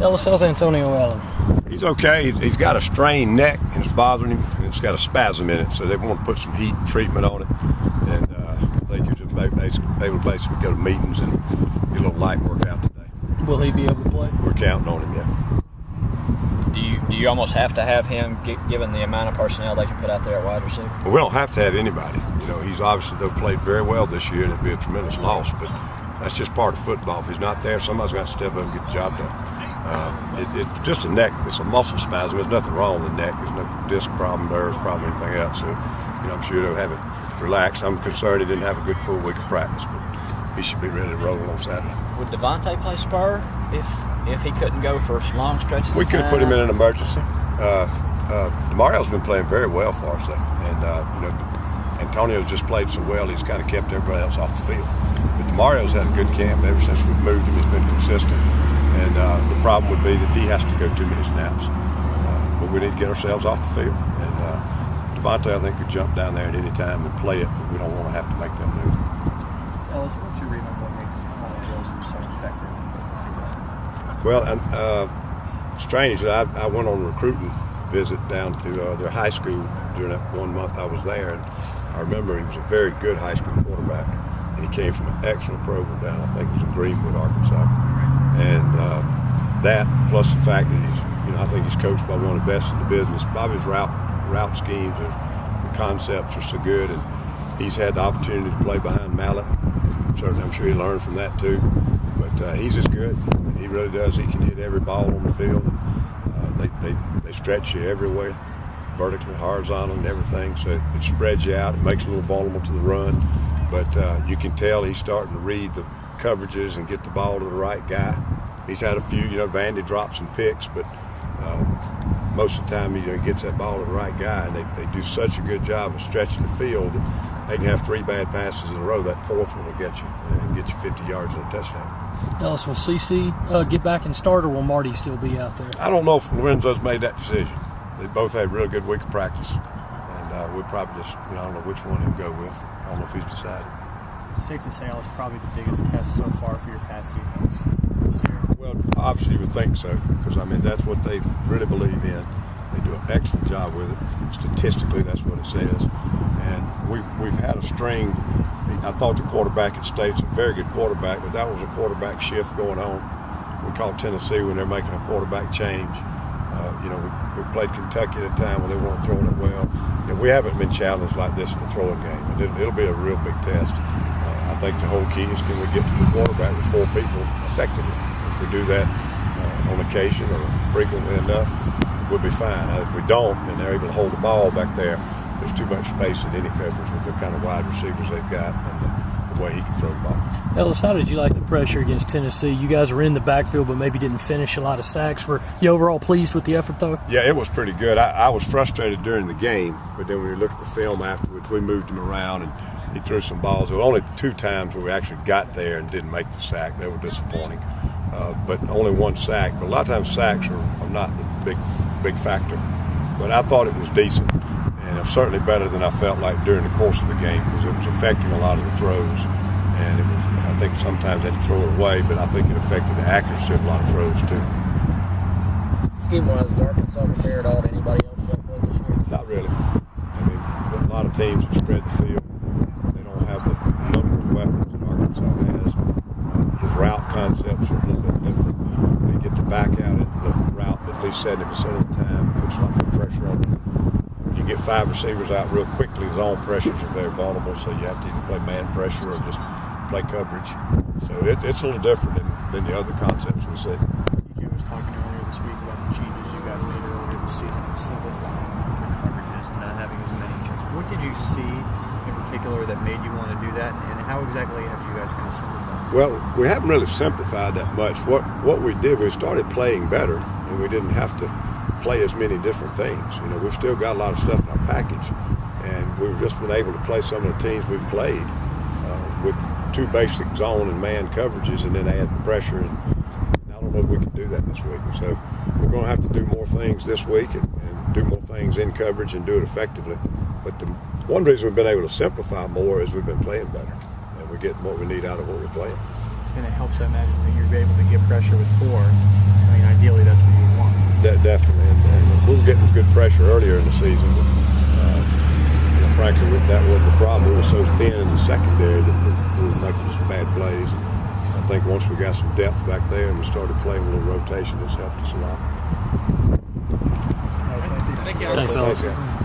Ellis, how's Antonio Allen? He's okay. He's got a strained neck and it's bothering him, and it's got a spasm in it, so they want to put some heat treatment on it. And I think he's just able to basically go to meetings and get a little light workout today. Will he be able to play? We're counting on him, yeah. Do you almost have to have him, given the amount of personnel they can put out there at wide receiver? Well, we don't have to have anybody. You know, he's obviously, though, played very well this year, and it'd be a tremendous loss, but that's just part of football. If he's not there, somebody's got to step up and get the job done. It's just a neck. It's a muscle spasm. There's nothing wrong with the neck. There's no disc problem, nerves problem, anything else. So, you know, I'm sure they'll have it relaxed. I'm concerned he didn't have a good full week of practice, but he should be ready to roll on Saturday. Would Devontae play spur if he couldn't go for long stretches? We could put him in an emergency. DeMario's been playing very well for us, though, and you know, Antonio's just played so well. He's kind of kept everybody else off the field. But DeMario's had a good camp ever since we've moved him. He's been consistent. And the problem would be that he has to go too many snaps. But we need to get ourselves off the field. And Devontae, I think, could jump down there at any time and play it, but we don't want to have to make that move. Ellis, what's your read on what makes Wilson so effective? Well, strange that I went on a recruiting visit down to their high school during that 1 month I was there. And I remember he was a very good high school quarterback. And he came from an excellent program down, I think it was in Greenwood, Arkansas. And that, plus the fact that he's, you know, I think he's coached by one of the best in the business. Bobby's route schemes, the concepts are so good, and he's had the opportunity to play behind Mallet. Certainly, I'm sure he learned from that too. But he's as good. He really does. He can hit every ball on the field. They stretch you everywhere, vertically, horizontal, and everything. So it spreads you out. It makes you a little vulnerable to the run. But you can tell he's starting to read the coverages and get the ball to the right guy. He's had a few, you know, Vandy drops some picks, but most of the time, you know, he gets that ball to the right guy, and they do such a good job of stretching the field that they can have 3 bad passes in a row. That 4th one will get you and get you 50 yards and a touchdown. Ellis, will CC get back and start, or will Marty still be out there? I don't know if Lorenzo's made that decision. They both had a really good week of practice, and we'll probably just, you know, I don't know which one he'll go with. I don't know if he's decided. Safe to say Ellis probably the biggest test so far for your pass defense this year. Well, obviously you would think so, because I mean that's what they really believe in. They do an excellent job with it. Statistically, that's what it says. And we've had a string. I thought the quarterback at State's a very good quarterback, but that was a quarterback shift going on. We called Tennessee when they're making a quarterback change. You know, we played Kentucky at a time when they weren't throwing it well. And we haven't been challenged like this in the throwing game, and it'll be a real big test. I think the whole key is can we get to the quarterback with 4 people effectively. If we do that on occasion or frequently enough, we'll be fine. If we don't, and they're able to hold the ball back there, there's too much space in any coverage with the kind of wide receivers they've got and the way he can throw the ball. Ellis, how did you like the pressure against Tennessee? You guys were in the backfield, but maybe didn't finish a lot of sacks. Were you overall pleased with the effort, though? Yeah, it was pretty good. I was frustrated during the game, but then when you look at the film afterwards, we moved him around and he threw some balls. There were only 2 times where we actually got there and didn't make the sack. They were disappointing. But only 1 sack. But a lot of times sacks are not the big factor. But I thought it was decent. And it was certainly better than I felt like during the course of the game, because it was affecting a lot of the throws. And it was, I think sometimes they had to throw it away, but I think it affected the accuracy of a lot of throws too. Scheme-wise, is Arkansas compared at all to anybody else you played this year? Not really. I mean, a lot of teams have spread the field. They don't have the number of weapons that Arkansas has. His route concepts are a little bit different. They get the back out into the route at least 70% of the time. Puts a lot more pressure on them. You get 5 receivers out real quickly, zone pressures are very vulnerable, so you have to either play man pressure or just play coverage. So it's a little different than the other concepts we see. DJ was talking earlier this week about the changes you guys made earlier this season with simplifying the coverages and not having as many agents. What did you see in particular that made you want to do that, and how exactly have you guys kind of simplified? Well, we haven't really simplified that much. What we did, we started playing better, and we didn't have to play as many different things. You know, we've still got a lot of stuff in our package, and we've just been able to play some of the teams we've played with 2 basic zone and man coverages, and then add pressure. And I don't know if we can do that this week. So we're going to have to do more things this week and do more things in coverage and do it effectively. But the one reason we've been able to simplify more is we've been playing better, and we're getting what we need out of what we're playing. And it helps, I imagine, that you're able to get pressure with 4. I mean, ideally getting good pressure earlier in the season, but frankly, that wasn't the problem. We were so thin in the secondary that we were making some bad plays. I think once we got some depth back there and we started playing a little rotation, it's helped us a lot. Thanks, fellas.